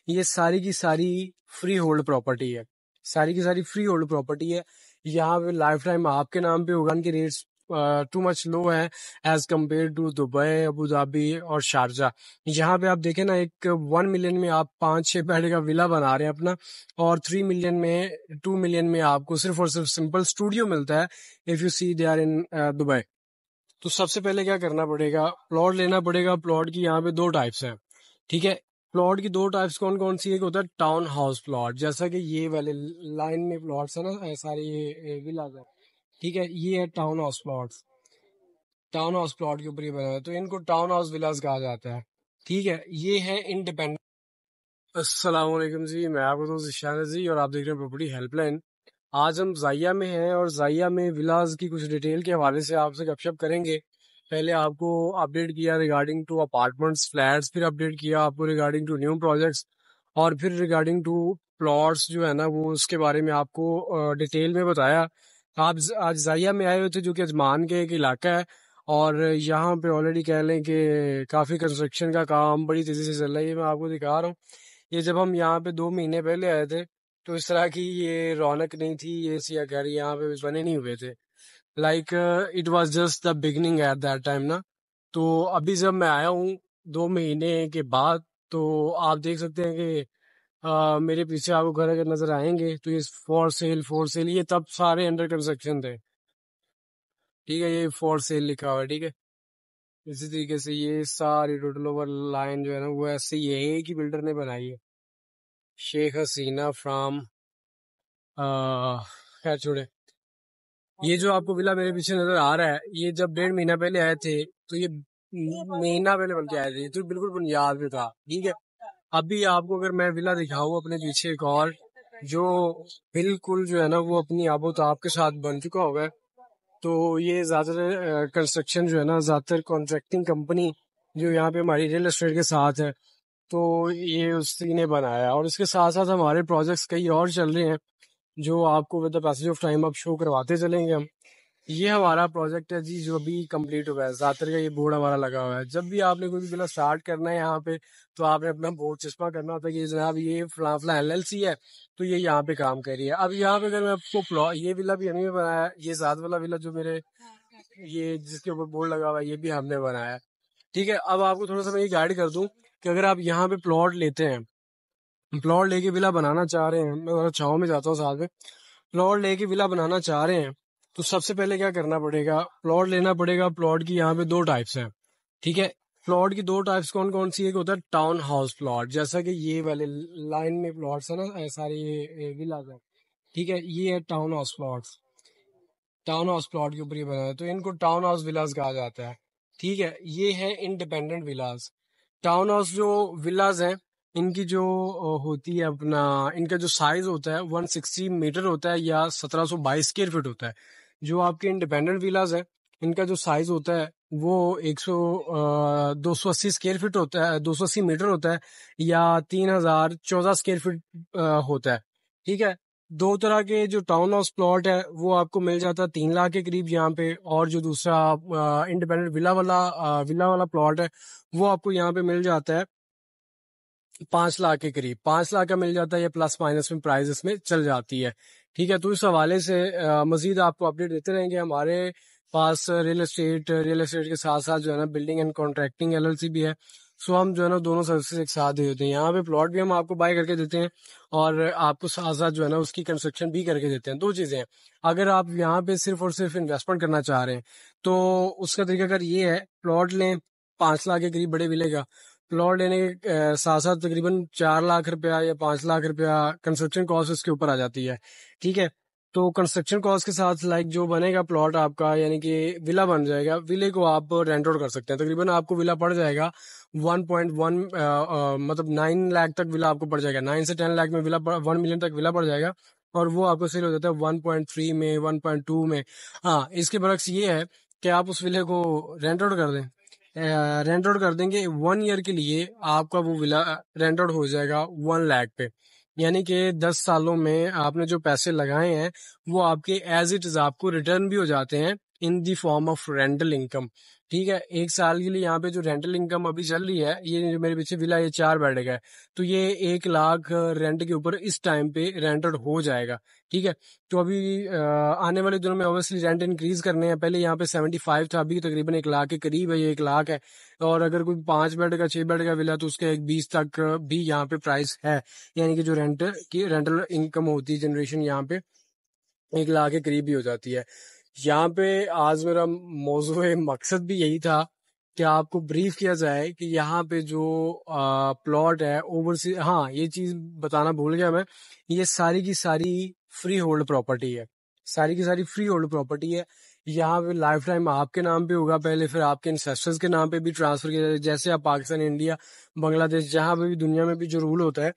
ये सारी की सारी फ्री होल्ड प्रॉपर्टी है, सारी की सारी फ्री होल्ड प्रॉपर्टी है। यहाँ पे लाइफ टाइम आपके नाम पे होगा। इनके रेट्स टू मच लो है as compare to Dubai, Abu Dhabi और शारजा। यहाँ पे आप देखें ना, एक 1 मिलियन में आप 5-6 बेड का विला बना रहे हैं अपना, और 3 मिलियन में 2 मिलियन में आपको सिर्फ और सिर्फ सिंपल स्टूडियो मिलता है if you see they are in Dubai. तो सबसे पहले क्या करना पड़ेगा, प्लॉट लेना पड़ेगा। प्लॉट की यहाँ पे दो टाइप्स हैं, ठीक है। प्लॉट की दो टाइप्स कौन कौन सी है? एक होता है टाउन हाउस प्लॉट, जैसा कि ये वाले लाइन में प्लॉट्स है ना, सारे ये विलाज है, ठीक है। ये है town house plots. Town house plot के ऊपर ये बना है, तो इनको टाउन हाउस विलाज कहा जाता है, ठीक है। ये है इंडिपेंडेंट। अस्सलाम वालेकुम जी, मैं आपको दोस्त ईशान जी और आप देख रहे हैं प्रॉपर्टी हेल्पलाइन। आज हम जाइया में हैं और जाइया में विलाज की कुछ डिटेल के हवाले से आपसे गपशप करेंगे। पहले आपको अपडेट किया रिगार्डिंग टू अपार्टमेंट्स फ्लैट्स, फिर अपडेट किया आपको रिगार्डिंग टू न्यू प्रोजेक्ट्स, और फिर रिगार्डिंग टू प्लॉट्स जो है ना वो उसके बारे में आपको डिटेल में बताया। आप आज जाइया में आए हुए थे, जो कि अजमान के एक इलाका है, और यहाँ पे ऑलरेडी कह लें कि काफ़ी कंस्ट्रक्शन का काम बड़ी तेज़ी से चल रहा है। ये मैं आपको दिखा रहा हूँ। ये जब हम यहाँ पे 2 महीने पहले आए थे तो इस तरह की ये रौनक नहीं थी, ये सिया घर यहाँ पे बने नहीं हुए थे। Like it was just the beginning at that time ना। तो अभी जब मैं आया हूँ 2 महीने के बाद, तो आप देख सकते हैं कि मेरे पीछे आपको घर अगर नजर आएंगे तो ये फॉर सेल ये तब सारे अंडर कंस्ट्रक्शन थे, ठीक है। ये फॉर सेल लिखा हुआ है, ठीक है। इसी तरीके से ये सारी टोटल ओवर लाइन जो है ना वो ऐसे ही है, एक ही बिल्डर ने बनाई है, शेख हसीना फ्राम खैर छोड़े। ये जो आपको विला मेरे पीछे नजर आ रहा है, ये जब 1.5 महीना पहले आए थे, तो ये महीना पहले बन के आए थे, तो बिल्कुल बुनियाद पे था, ठीक है। अभी आपको अगर मैं विला दिखाऊं अपने पीछे एक और, जो बिल्कुल जो है ना वो अपनी आबोताब के साथ बन चुका होगा, तो ये ज़्यादातर कंस्ट्रक्शन जो है ना, ज़्यादातर कॉन्ट्रैक्टिंग कंपनी जो यहाँ पे हमारी रियल एस्टेट के साथ है, तो ये उसी ने बनाया। और इसके साथ साथ हमारे प्रोजेक्ट्स कई और चल रहे हैं जो आपको with the passage of time अब शो करवाते चलेंगे हम। ये हमारा प्रोजेक्ट है जी, जो अभी कंप्लीट हुआ है। ज़्यादातर का ये बोर्ड हमारा लगा हुआ है। जब भी आपने कोई भी विला स्टार्ट करना है यहाँ पे, तो आपने अपना बोर्ड चश्मा करना होता है कि जनाब ये फला फला LLC है, तो ये यहाँ पे काम कर रही है। अब यहाँ पे अगर मैं आपको प्लॉट, ये विला भी हमने बनाया है, ये साथ वाला विला जो मेरे ये जिसके ऊपर बोर्ड लगा हुआ है, ये भी हमने बनाया है, ठीक है। अब आपको थोड़ा सा मैं ये गाइड कर दूं कि अगर आप यहाँ पे प्लॉट लेते हैं, प्लॉट लेके विला बनाना चाह रहे हैं, मैं थोड़ा छाँव में जाता हूँ साथ में, प्लॉट लेके विला बनाना चाह रहे हैं, तो सबसे पहले क्या करना पड़ेगा, प्लॉट लेना पड़ेगा। प्लॉट की यहाँ पे दो टाइप्स हैं, ठीक है। प्लॉट की दो टाइप्स कौन कौन सी है? एक होता है टाउन हाउस प्लॉट, जैसा कि ये वाले लाइन में प्लॉट्स है ना, सारे ये विलाज है, ठीक है। ये है town house plots. Town house plot के ऊपर ये बना है, तो इनको टाउन हाउस विलाज कहा जाता है, ठीक है। ये है इंडिपेंडेंट विलाज। टाउन हाउस जो विलाज हैं, इनकी जो होती है अपना, इनका जो साइज होता है 160 मीटर होता है या 1722 स्क्वायर फीट होता है। जो आपके इंडिपेंडेंट विलाज है, इनका जो साइज होता है वो 280 स्क्वायर फीट होता है, 280 मीटर होता है, या 3014 स्क्वायर फीट होता है, ठीक है। दो तरह के जो टाउन हाउस प्लॉट है वो आपको मिल जाता है 3 लाख के करीब यहाँ पे, और जो दूसरा इंडिपेंडेंट विला वाला प्लॉट है वो आपको यहाँ पे मिल जाता है 5 लाख के करीब। 5 लाख का मिल जाता है, ये प्लस माइनस में प्राइस इसमें चल जाती है, ठीक है। तो इस हवाले से मजीद आपको अपडेट देते रहेंगे। हमारे पास रियल एस्टेट के साथ साथ जो है ना बिल्डिंग एंड कॉन्ट्रैक्टिंग LLC भी है। सो हम जो है ना दोनों सर्विसेज एक साथ दे देते हैं। यहाँ पे प्लॉट भी हम आपको बाय करके देते हैं, और आपको साथ साथ जो है ना उसकी कंस्ट्रक्शन भी करके देते हैं। दो चीज़ें हैं। अगर आप यहाँ पे सिर्फ और सिर्फ इन्वेस्टमेंट करना चाह रहे हैं, तो उसका तरीका अगर ये है, प्लॉट लें 5 लाख के करीब बड़े विले का। प्लॉट लेने के साथ साथ तकरीबन 4 लाख रुपया या 5 लाख रुपया कंस्ट्रक्शन कॉस्ट इसके ऊपर आ जाती है, ठीक है। तो कंस्ट्रक्शन कॉस्ट के साथ लाइक जो बनेगा प्लॉट आपका, यानी कि विला बन जाएगा, विले को आप रेंट आउट कर सकते हैं। तकरीबन आपको विला पड़ जाएगा 1.1 मतलब 9 लाख तक विला आपको पड़ जाएगा। 9 से 10 लाख में विला 1 मिलियन तक विला पड़ जाएगा, और वो आपको सेल हो जाता है 1.3 में, 1.2 में। हाँ, इसके बरक्स ये है कि आप उस विले को रेंट आउट कर दें, रेंट आउट कर देंगे 1 ईयर के लिए, आपका वो विला रेंट आउट हो जाएगा 1 लाख पे। यानी कि 10 सालों में आपने जो पैसे लगाए हैं वो आपके एज इट इज आपको रिटर्न भी हो जाते हैं, in the form of rental income. ठीक है, 1 साल के लिए यहाँ पे जो रेंटल इनकम अभी चल रही है, ये जो मेरे पीछे विला, ये 4 बेड का है, तो ये 1 लाख रेंट के ऊपर इस टाइम पे रेंटेड हो जाएगा। ठीक है, तो अभी आने वाले दिनों में ऑब्वियसली रेंट इंक्रीज करने हैं। पहले यहाँ पे 75 था, अभी तकरीबन 1 लाख के करीब है, ये 1 लाख है। और अगर कोई 5 बेड का 6 बेड का विला, तो उसका एक 20 तक भी यहाँ पे प्राइस है। यानी कि जो रेंट की रेंटल इनकम होती है जनरेशन, यहाँ पे 1 लाख के करीब भी हो जाती है। यहाँ पे आज मेरा मौजू मकसद भी यही था कि आपको ब्रीफ किया जाए कि यहाँ पे जो प्लॉट है ओवरसीज, हाँ ये चीज बताना भूल गया मैं, ये सारी की सारी फ्री होल्ड प्रॉपर्टी है। सारी की सारी फ्री होल्ड प्रॉपर्टी है। यहाँ पे लाइफ टाइम आपके नाम पे होगा पहले, फिर आपके इंसेस्टर्स के नाम पे भी ट्रांसफर किया जाए। जैसे आप पाकिस्तान, इंडिया, बांग्लादेश, जहाँ पे भी दुनिया में भी जो रूल होता है,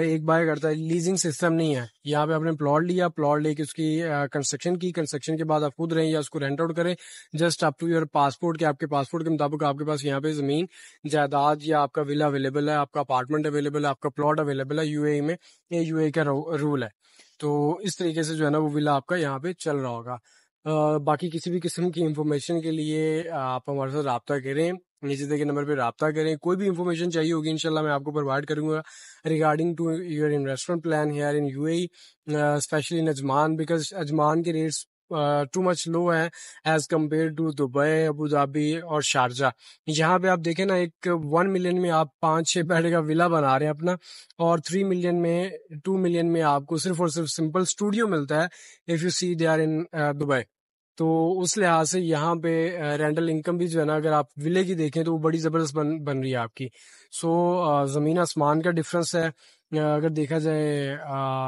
एक बाय करता है, लीजिंग सिस्टम नहीं है। यहाँ पे आपने प्लॉट लिया, प्लॉट लेके उसकी कंस्ट्रक्शन की, कंस्ट्रक्शन के बाद आप खुद रहें या उसको रेंट आउट करें, just up to your passport, के आपके पासपोर्ट के मुताबिक आपके पास यहाँ पे जमीन जायदाद या आपका विला अवेलेबल है, आपका अपार्टमेंट अवेलेबल है, आपका प्लॉट अवेलेबल है यूएई में। ये यूएई का रूल है। तो इस तरीके से जो है ना, वो विला आपका यहाँ पे चल रहा होगा। बाकी किसी भी किस्म की इंफॉर्मेशन के लिए आप हमारे साथ रब्ता करें, नीचे दिए गए नंबर पे रब्ता करें। कोई भी इंफॉर्मेशन चाहिए होगी इंशाल्लाह मैं आपको प्रोवाइड करूंगा regarding to your investment plan here in UAE, specially in Ajman, because Ajman के रेट्स टू मच लो है as compare to Dubai, Abu Dhabi और शारजा। यहाँ पे आप देखें ना, एक 1 मिलियन में आप 5-6 बेड का विला बना रहे हैं अपना, और 3 मिलियन में, 2 मिलियन में आपको सिर्फ और सिर्फ सिंपल स्टूडियो मिलता है if you see they are in Dubai. तो उस लिहाज से यहाँ पे रेंटल इनकम भी जो है ना, अगर आप विले की देखें तो वो बड़ी ज़बरदस्त बन रही है आपकी। सो ज़मीन आसमान का डिफरेंस है अगर देखा जाए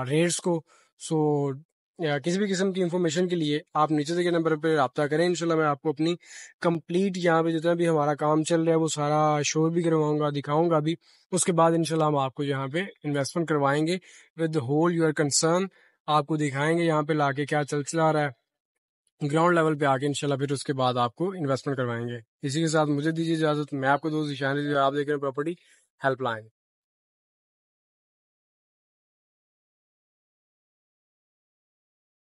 रेट्स को। सो किसी भी किस्म की इंफॉर्मेशन के लिए आप नीचे दिए गए नंबर पर रब्ता करें। इंशाल्लाह मैं आपको अपनी कंप्लीट यहाँ पे जितना भी हमारा काम चल रहा है वो सारा शो भी करवाऊंगा, दिखाऊंगा भी। उसके बाद इंशाल्लाह हम आपको यहाँ पे इन्वेस्टमेंट करवाएंगे विद होल यूर कंसर्न, आपको दिखाएंगे यहाँ पे लाके क्या चल रहा है ग्राउंड लेवल पे आके इंशाल्लाह। फिर उसके बाद आपको इन्वेस्टमेंट करवाएंगे। इसी के साथ मुझे दीजिए इजाजत। मैं आपको दोस्त ईशान, आप देख रहे हैं प्रॉपर्टी हेल्पलाइन।